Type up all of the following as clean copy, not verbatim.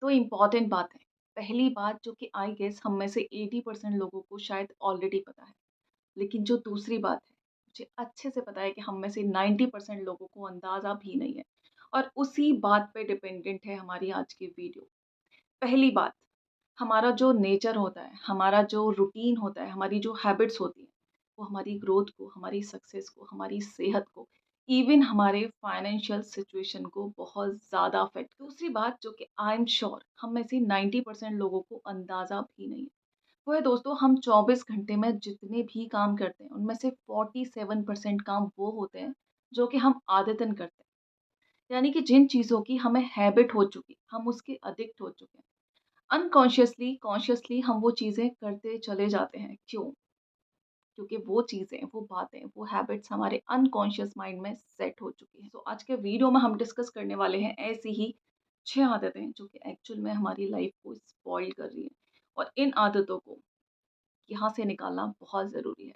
तो इम्पॉर्टेंट बात है। पहली बात जो कि आई गेस हम में से 80% लोगों को शायद ऑलरेडी पता है। लेकिन जो दूसरी बात है, मुझे अच्छे से पता है कि हम में से 90% लोगों को अंदाज़ा भी नहीं है। और उसी बात पे डिपेंडेंट है हमारी आज की वीडियो। पहली बात, हमारा जो नेचर होता है, हमारा जो रूटीन होता है, हमारी जो हैबिट्स होती हैं, वो हमारी ग्रोथ को, हमारी सक्सेस को, हमारी सेहत को, इवन हमारे फाइनेंशियल सिचुएशन को बहुत ज़्यादा अफ़ेक्ट। दूसरी बात जो कि आई एम श्योर हम में से 90% लोगों को अंदाज़ा भी नहीं है, वो है दोस्तों हम 24 घंटे में जितने भी काम करते हैं, उनमें से 47% काम वो होते हैं, जो कि हम आदतन करते हैं। यानी कि जिन चीज़ों की हमें हैबिट हो चुकी, हम उसके एडिक्ट हो चुके हैं। अनकॉन्शियसली, कॉन्शियसली हम वो चीज़ें करते चले जाते हैं। क्यों? क्योंकि वो चीज़ें, वो बातें, वो हैबिट्स हमारे अनकॉन्शियस माइंड में सेट हो चुकी हैं। तो आज के वीडियो में हम डिस्कस करने वाले हैं ऐसी ही 6 आदतें जो कि एक्चुअल में हमारी लाइफ को स्पॉइल कर रही हैं और इन आदतों को यहाँ से निकालना बहुत ज़रूरी है।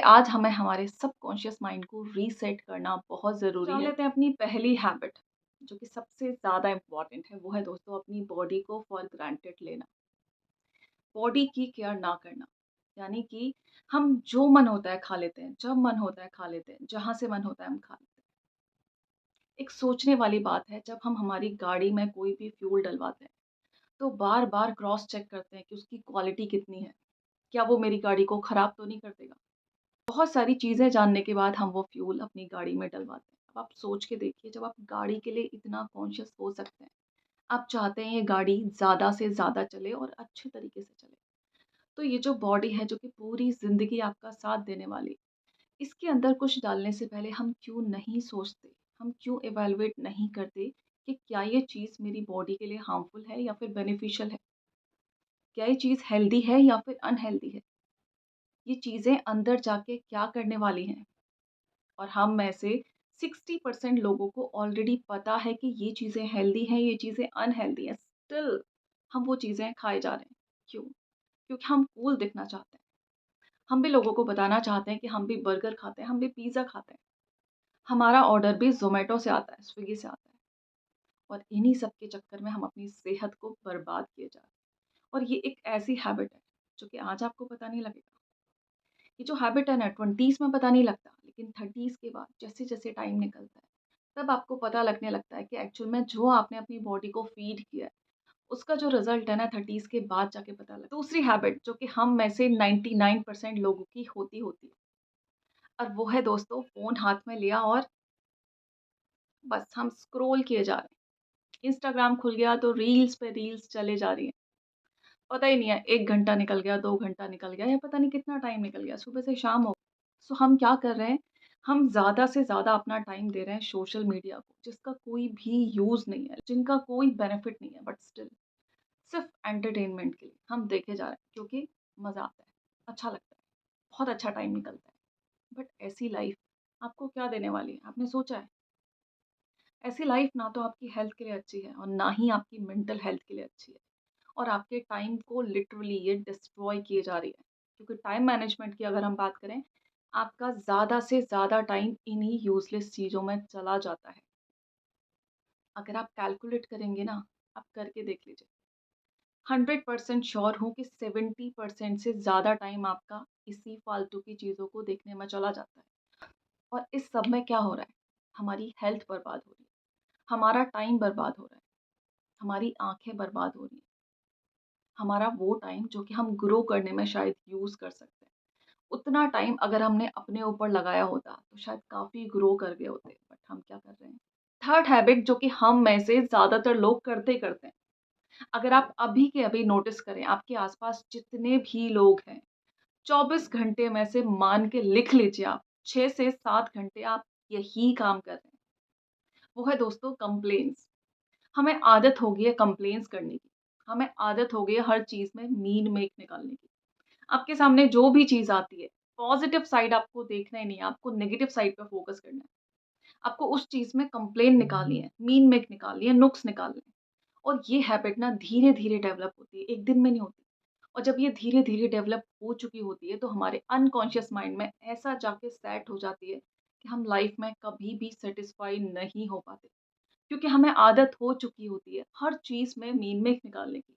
आज हमें हमारे सबकॉन्शियस माइंड को रीसेट करना बहुत ज़रूरी है। जान लेते हैं अपनी पहली हैबिट जो कि सबसे ज़्यादा इम्पोर्टेंट है, वो है दोस्तों अपनी बॉडी को फॉर ग्रांटेड लेना। बॉडी की केयर ना करना। यानी कि हम जो मन होता है खा लेते हैं, जब मन होता है खा लेते हैं, जहाँ से मन होता है हम खा लेते हैं। एक सोचने वाली बात है जब हम हमारी गाड़ी में कोई भी फ्यूल डलवाते हैं, तो बार-बार क्रॉस चेक करते हैं कि उसकी क्वालिटी कितनी है। क्या वो मेरी गाड़ी को खराब तो नहीं कर देगा? बहुत सारी चीज़ें जानने के बाद हम वो फ्यूल अपनी गाड़ी में डलवाते हैं। अब आप सोच के देखिए जब आप गाड़ी के लिए इतना कॉन्शियस हो सकते हैं, आप चाहते हैं ये गाड़ी ज़्यादा से ज़्यादा चले और अच्छे तरीके से चले। तो ये जो बॉडी है जो कि पूरी ज़िंदगी आपका साथ देने वाली, इसके अंदर कुछ डालने से पहले हम क्यों नहीं सोचते? हम क्यों इवैल्यूएट नहीं करते कि क्या ये चीज़ मेरी बॉडी के लिए हार्मफुल है या फिर बेनिफिशियल है? क्या ये चीज़ हेल्दी है या फिर अनहेल्दी है? ये चीज़ें अंदर जाके क्या करने वाली हैं? और हम में से 60% लोगों को ऑलरेडी पता है कि ये चीज़ें हेल्दी हैं, ये चीज़ें अनहेल्दी हैं। स्टिल हम वो चीज़ें खाए जा रहे हैं। क्यों? क्योंकि हम कूल दिखना चाहते हैं। हम भी लोगों को बताना चाहते हैं कि हम भी बर्गर खाते हैं, हम भी पिज़्ज़ा खाते हैं। हमारा ऑर्डर भी ज़ोमैटो से आता है, स्विगी से आता है और इन्हीं सब के चक्कर में हम अपनी सेहत को बर्बाद किए जा रहे हैं। और ये एक ऐसी हैबिट है, जो कि आज आपको पता नहीं लगेगा। ये जो हैबिट है ना 20s में पता नहीं लगता, लेकिन 30s के बाद जैसे-जैसे टाइम निकलता है, तब आपको पता लगने लगता है कि एक्चुअल में जो आपने अपनी बॉडी को फ़ीड किया है, उसका जो रिज़ल्ट है ना 30s के बाद जाके पता लगता है। दूसरी हैबिट जो कि हम में से 99% लोगों की होती है और वो है दोस्तों फ़ोन हाथ में लिया और बस हम स्क्रॉल किए जा रहे हैं। इंस्टाग्राम खुल गया तो रील्स पे रील्स चले जा रही हैं। पता ही नहीं है 1 घंटा निकल गया, 2 घंटा निकल गया या पता नहीं कितना टाइम निकल गया, सुबह से शाम हो गई। सो हम क्या कर रहे हैं, हम ज़्यादा से ज़्यादा अपना टाइम दे रहे हैं सोशल मीडिया को, जिसका कोई भी यूज़ नहीं है, जिनका कोई बेनिफिट नहीं है, बट स्टिल सिर्फ़ एंटरटेनमेंट के लिए हम देखे जा रहे हैं क्योंकि मज़ा आता है, अच्छा लगता है, बहुत अच्छा टाइम निकलता है। बट ऐसी लाइफ़ आपको क्या देने वाली है, आपने सोचा है? ऐसी लाइफ़ ना तो आपकी हेल्थ के लिए अच्छी है और ना ही आपकी मेंटल हेल्थ के लिए अच्छी है। और आपके टाइम को लिटरली ये डिस्ट्रॉय किए जा रही है। क्योंकि टाइम मैनेजमेंट की अगर हम बात करें, आपका ज़्यादा से ज़्यादा टाइम इन्हीं यूज़लेस चीज़ों में चला जाता है। अगर आप कैलकुलेट करेंगे ना, आप करके देख लीजिए। 100% श्योर हूँ कि 70% से ज़्यादा टाइम आपका इसी फालतू की चीज़ों को देखने में चला जाता है। और इस सब में क्या हो रहा है? हमारी हेल्थ बर्बाद हो रही है, हमारा टाइम बर्बाद हो रहा है, हमारी आँखें बर्बाद हो रही हैं। हमारा वो टाइम जो कि हम ग्रो करने में शायद यूज़ कर सकते हैं। उतना टाइम अगर हमने अपने ऊपर लगाया होता, तो शायद काफ़ी ग्रो कर गए होते, बट हम क्या कर रहे हैं? थर्ड हैबिट जो कि हम में से ज़्यादातर लोग करते ही करते हैं। अगर आप अभी के अभी नोटिस करें, आपके आस-पास जितने भी लोग हैं, 24 घंटे में से मान के लिख लीजिए आप, 6 से 7 घंटे आप यही काम कर रहे हैं। वो है दोस्तों कंप्लेंट्स। हमें आदत हो गई है कंप्लेंट्स करने की। हमें आदत हो गई है हर चीज़ में मीन मेक निकालने की। आपके सामने जो भी चीज़ आती है, पॉज़िटिव साइड आपको देखना ही नहीं है, आपको नेगेटिव साइड पे फ़ोकस करना है। आपको उस चीज़ में कंप्लेन निकालनी है, मीन मेक निकालनी है, नुक्स निकालने हैं और ये हैबिट ना धीरे-धीरे डेवलप होती है, एक दिन में नहीं होती। और जब ये धीरे-धीरे डेवलप हो चुकी होती है, तो हमारे अनकॉन्शियस माइंड में ऐसा जाके सेट हो जाती है कि हम लाइफ़ में कभी भी सैटिस्फाई नहीं हो पाते। क्योंकि हमें आदत हो चुकी होती है हर चीज़ में मीन-मेक निकालने की,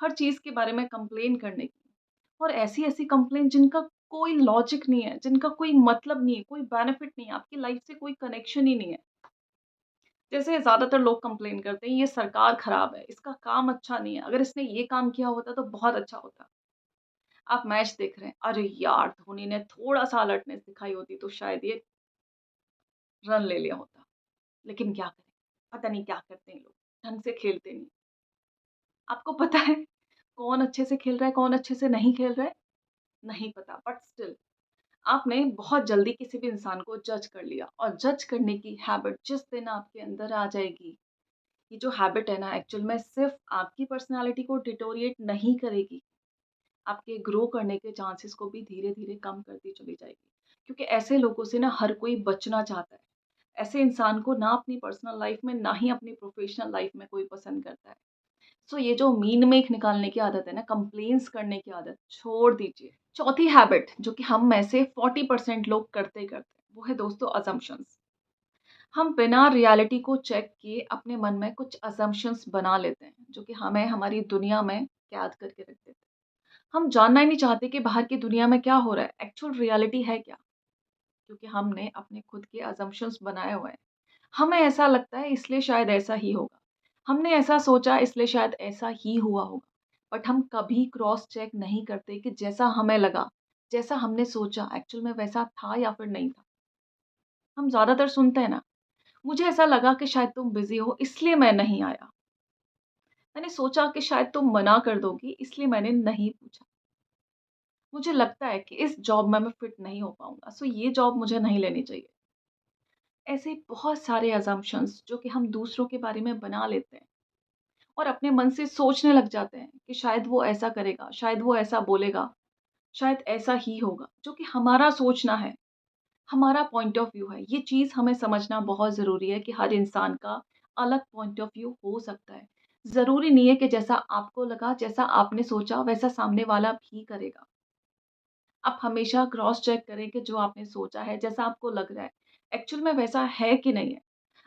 हर चीज़ के बारे में कंप्लेन करने की और ऐसी-ऐसी कंप्लेन जिनका कोई लॉजिक नहीं है, जिनका कोई मतलब नहीं है, कोई बेनिफिट नहीं है, आपकी लाइफ से कोई कनेक्शन ही नहीं है। जैसे ज़्यादातर लोग कंप्लेन करते हैं, ये सरकार खराब है, इसका काम अच्छा नहीं है, अगर इसने ये काम किया होता तो बहुत अच्छा होता। आप मैच देख रहे हैं, अरे यार! धोनी ने थोड़ा-सा अलर्टनेस दिखाई होती तो शायद ये रन ले लिया होता। लेकिन क्या करें, पता नहीं क्या करते हैं ये लोग, ढंग से खेलते नहीं। आपको पता है कौन अच्छे से खेल रहा है, कौन अच्छे से नहीं खेल रहा है? नहीं पता, बट स्टिल आपने बहुत जल्दी किसी भी इंसान को जज कर लिया और जज करने की हैबिट जिस दिन आपके अंदर आ जाएगी, ये जो हैबिट है ना एक्चुअल में सिर्फ़ आपकी पर्सनैलिटी को डिटोरिएट नहीं करेगी, आपके ग्रो करने के चांसेस को भी धीरे-धीरे कम करती चली जाएगी। क्योंकि ऐसे लोगों से ना हर कोई बचना चाहता है। ऐसे इंसान को ना अपनी पर्सनल लाइफ़ में, ना ही अपनी प्रोफ़ेशनल लाइफ़ में कोई पसंद करता है। सो ये जो मीन मेक निकालने की आदत है ना, कंप्लेंट्स करने की आदत, छोड़ दीजिए। चौथी हैबिट जो कि हम में से 40% लोग करते ही करते हैं, वो है दोस्तों असम्पशन्स। हम बिना रियलिटी को चेक किए अपने मन में कुछ असम्पशन्स बना लेते हैं, जो कि हमें हमारी दुनिया में कैद करके रख देते हैं। हम जानना ही नहीं चाहते कि बाहर की दुनिया में क्या हो रहा है, एक्चुअल रियलिटी है क्या? क्योंकि हमने अपने खुद के असम्पशन्स बनाए हुए हैं। हमें ऐसा लगता है इसलिए शायद ऐसा ही होगा। हमने ऐसा सोचा इसलिए शायद ऐसा ही हुआ होगा। बट हम कभी क्रॉस चेक नहीं करते कि जैसा हमें लगा, जैसा हमने सोचा एक्चुअल में वैसा था या फिर नहीं था। हम ज़्यादातर सुनते हैं ना, मुझे ऐसा लगा कि शायद तुम बिज़ी हो इसलिए मैं नहीं आया। मैंने सोचा कि शायद तुम मना कर दोगी इसलिए मैंने नहीं पूछा। मुझे लगता है कि इस जॉब में मैं फिट नहीं हो पाऊँगा, सो ये जॉब मुझे नहीं लेनी चाहिए। ऐसे बहुत सारे असम्पशन्स जो कि हम दूसरों के बारे में बना लेते हैं। और अपने मन से सोचने लग जाते हैं कि शायद वो ऐसा करेगा, शायद वो ऐसा बोलेगा, शायद ऐसा ही होगा, जो कि हमारा सोचना है, हमारा पॉइंट ऑफ व्यू है। ये चीज़ हमें समझना बहुत ज़रूरी है कि हर इंसान का अलग पॉइंट ऑफ व्यू हो सकता है। ज़रूरी नहीं है कि जैसा आपको लगा, जैसा आपने सोचा, वैसा सामने वाला भी करेगा। आप हमेशा क्रॉस चेक करें कि जो आपने सोचा है, जैसा आपको लग रहा है, एक्चुअल में वैसा है कि नहीं है।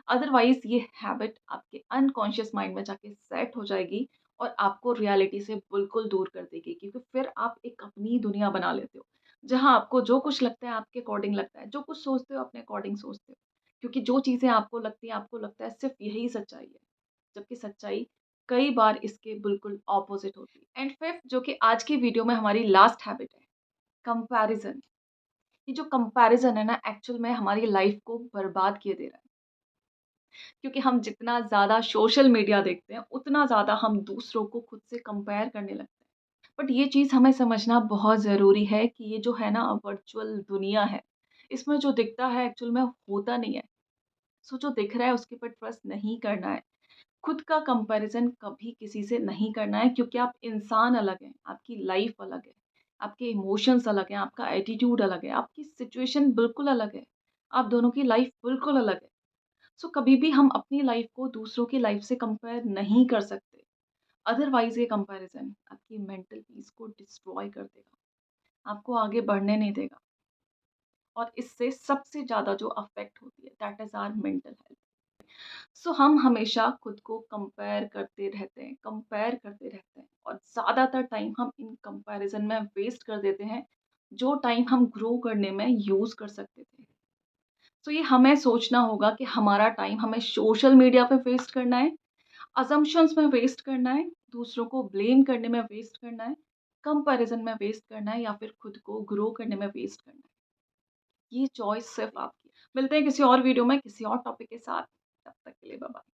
अदरवाइज़ ये हैबिट आपके अनकॉन्शियस माइंड में जाके सेट हो जाएगी और आपको रियलिटी से बिल्कुल दूर कर देगी क्योंकि फिर आप एक अपनी दुनिया बना लेते हो, जहाँ आपको जो कुछ लगता है आपके अकॉर्डिंग लगता है, जो कुछ सोचते हो अपने अकॉर्डिंग सोचते हो। क्योंकि जो चीज़ें आपको लगती हैं, आपको लगता है सिर्फ़ यही सच्चाई है, जबकि सच्चाई कई बार इसके बिल्कुल ऑपोज़िट होती है। एंड फिफ्थ जो कि आज की वीडियो में हमारी लास्ट हैबिट है, कंपैरिज़न। ये जो कंपैरिज़न है ना एक्चुअल में हमारी लाइफ़ को बर्बाद किए दे रहा है। क्योंकि हम जितना ज़्यादा सोशल मीडिया देखते हैं, उतना ज़्यादा हम दूसरों को खुद से कंपेयर करने लगते हैं। बट ये चीज़ हमें समझना बहुत ज़रूरी है कि ये जो है ना वर्चुअल दुनिया है, इसमें जो दिखता है एक्चुअल में होता नहीं है। सो जो दिख रहा है उसके ऊपर ट्रस्ट नहीं करना है। खुद का कंपैरिज़न कभी किसी से नहीं करना है क्योंकि आप इंसान अलग हैं, आपकी लाइफ़ अलग है, आपके इमोशंस अलग हैं, आपका एटीट्यूड अलग है, आपकी सिचुएशन बिल्कुल अलग है। आप दोनों की लाइफ़ बिल्कुल अलग है। सो कभी भी हम अपनी लाइफ को दूसरों की लाइफ से कंपेयर नहीं कर सकते। अदरवाइज़ ये कंपैरिज़न आपकी मेंटल पीस को डिस्ट्रॉय कर देगा, आपको आगे बढ़ने नहीं देगा और इससे सबसे ज़्यादा जो अफ़ेक्ट होती है that is our mental health. So हम हमेशा खुद को कंपेयर करते रहते हैं और ज़्यादातर टाइम हम इन कंपैरिज़न में वेस्ट कर देते हैं, जो टाइम हम ग्रो करने में यूज़ कर सकते थे। तो ये हमें सोचना होगा कि हमारा टाइम हमें सोशल मीडिया पे वेस्ट करना है, असम्पशन्स में वेस्ट करना है, दूसरों को ब्लेम करने में वेस्ट करना है, कंपैरिज़न में वेस्ट करना है या फिर खुद को ग्रो करने में वेस्ट करना है। ये चॉइस सिर्फ़ आपकी है। मिलते हैं किसी और वीडियो में किसी और टॉपिक के साथ, तब तक के लिए बाय बाय।